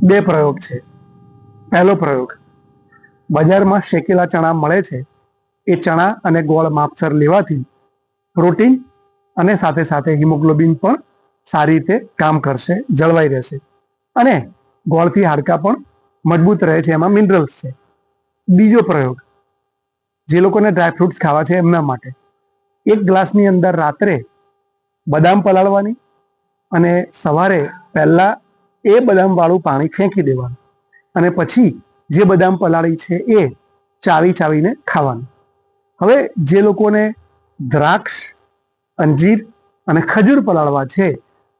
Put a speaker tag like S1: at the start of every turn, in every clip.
S1: બે પ્રયોગ છે. પહેલો પ્રયોગ, બજારમાં શેકેલા ચણા મળે છે, એ ચણા અને ગોળ માપસર લેવાથી પ્રોટીન અને સાથે સાથે હિમોગ્લોબિન પણ સારી રીતે કામ કરશે, જળવાઈ રહેશે અને ગોળથી હાડકાં પણ મજબૂત રહે છે, એમાં મિનરલ્સ છે. બીજો પ્રયોગ, જે લોકોને ડ્રાયફ્રૂટ્સ ખાવા છે એમના માટે, એક ગ્લાસની અંદર રાત્રે બદામ પલાળવાની અને સવારે પહેલા એ બદામ વાળું પાણી ફેંકી દેવાનું અને પછી જે બદામ પલાળી છે એ ચાવી ચાવીને ખાવાનું. હવે જે લોકોને દ્રાક્ષ, અંજીર અને ખજૂર પલાળવા છે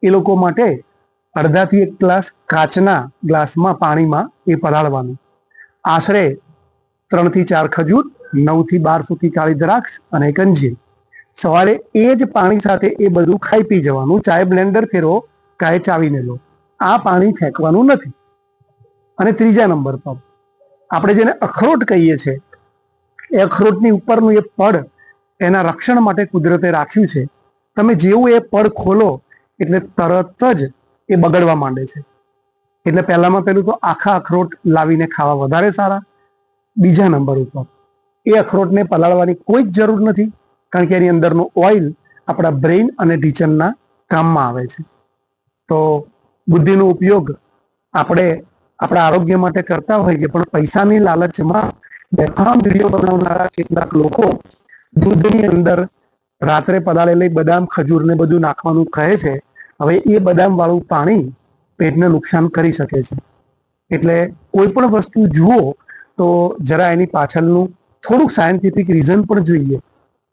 S1: એ લોકો માટે અડધાથી 1 ગ્લાસ કાચના ગ્લાસમાં પાણીમાં એ પલાળવાનું. આશરે 3 થી 4 ખજૂર, 9 થી 12 સૂકી કાળી દ્રાક્ષ અને 1 અંજીર. સવારે એ જ પાણી સાથે એ બધું ખાઈ પી જવાનું. ચાહે બ્લેન્ડર ફેરવો, ચાહે ચાવીને લો, આ પાણી ફેંકવાનું નથી. અને ત્રીજા નંબર પર આપણે જેને અખરોટ કહીએ છીએ, એ અખરોટની ઉપરનું એ પડ એના રક્ષણ માટે કુદરતે રાખ્યું છે. તમે જેવું એ પડ ખોલો એટલે તરત જ એ બગડવા માંડે છે. એટલે પહેલામાં પહેલું તો આખા અખરોટ લાવીને ખાવા વધારે સારા. બીજા નંબર ઉપર એ અખરોટને પલાળવાની કોઈ જ જરૂર નથી, કારણ કે એની અંદરનું ઓઇલ આપણા બ્રેઇન અને ટીચરના કામમાં આવે છે. તો બુદ્ધિનો ઉપયોગ આપણે આપણા આરોગ્ય માટે કરતા હોઈએ, પણ પૈસાની લાલચમાં બેફામ વિડીયો બનાવનારા કેટલાક લોકો દૂધની અંદર રાત્રે પલાળેલી બદામ, ખજૂર ને બધું નાખવાનું કહે છે. હવે એ બદામ વાળું પાણી પેટને નુકસાન કરી શકે છે. એટલે કોઈ પણ વસ્તુ જુઓ તો જરા એની પાછળનું થોડુંક સાયન્ટિફિક રીઝન પણ જોઈએ.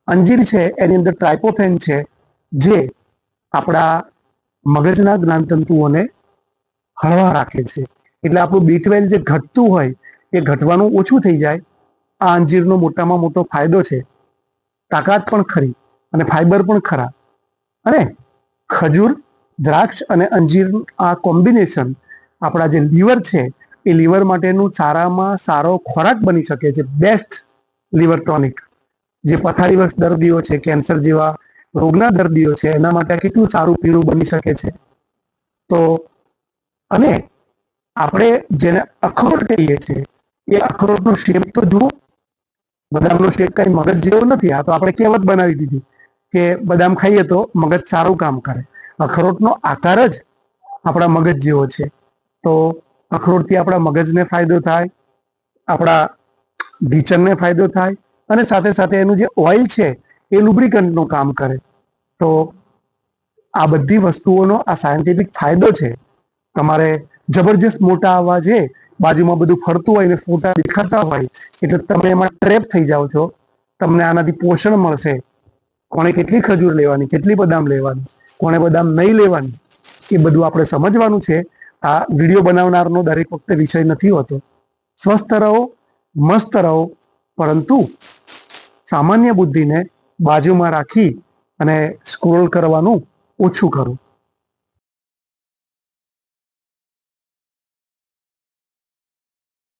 S1: અંજીર છે, એની અંદર ટ્રાઇપોફેન છે, જે આપણા મગજના જ્ઞાનતંતુઓને હળવા રાખે છે. એટલે આપણું B12 જે ઘટતું હોય એ ઘટવાનું ઓછું થઈ જાય. આ અંજીરનો મોટામાં મોટો ફાયદો છે. તાકાત પણ ખરી અને ફાઈબર પણ ખરા. અને ખજૂર, દ્રાક્ષ અને અંજીર આ કોમ્બિનેશન આપણા જે લીવર છે એ લીવર માટેનું સારામાં સારો ખોરાક બની શકે છે. Best liver tonic. જે પથારીવશ દર્દીઓ છે, કેન્સર જેવા રોગના દર્દીઓ છે, એના માટે કેટલું સારું પીણું બની શકે છે. તો અને આપણે જેને અખરોટ કહીએ છીએ, એ અખરોટનો શેપ તો જુઓ. બદામનો શેપ કઈ મગજ જેવો નથી. આ તો આપણે કહેવત બનાવી દીધી કે બદામ ખાઈએ તો મગજ સારું કામ કરે. અખરોટનો આકાર જ આપણા મગજ જેવો છે. તો અખરોટથી આપણા મગજને ફાયદો થાય, આપણા ઢીચણને ફાયદો થાય અને સાથે સાથે એનું જે ઓઇલ છે એ લુબ્રિકન્ટનું કામ કરે. તો આ બધી વસ્તુઓનો આ સાયન્ટિફિક ફાયદો છે. તમારે જબરજસ્ત મોટા અવાજે બાજુમાં બધું ફરતું હોય ને ફોટા દેખાતા હોય એટલે તમે એમાં ટ્રેપ થઈ જાઓ છો. તમને આનાથી પોષણ મળશે. કોણે કેટલી ખજૂર લેવાની, કેટલી બદામ લેવાની, કોણે બદામ નહીં લેવાની, એ બધું આપણે સમજવાનું છે. આ વિડીયો બનાવનારનો દરેક વખતે વિષય નથી હોતો. સ્વસ્થ રહો, મસ્ત રહો, પરંતુ સામાન્ય બુદ્ધિને બાજુમાં રાખી અને સ્ક્રોલ કરવાનું ઓછું કરો.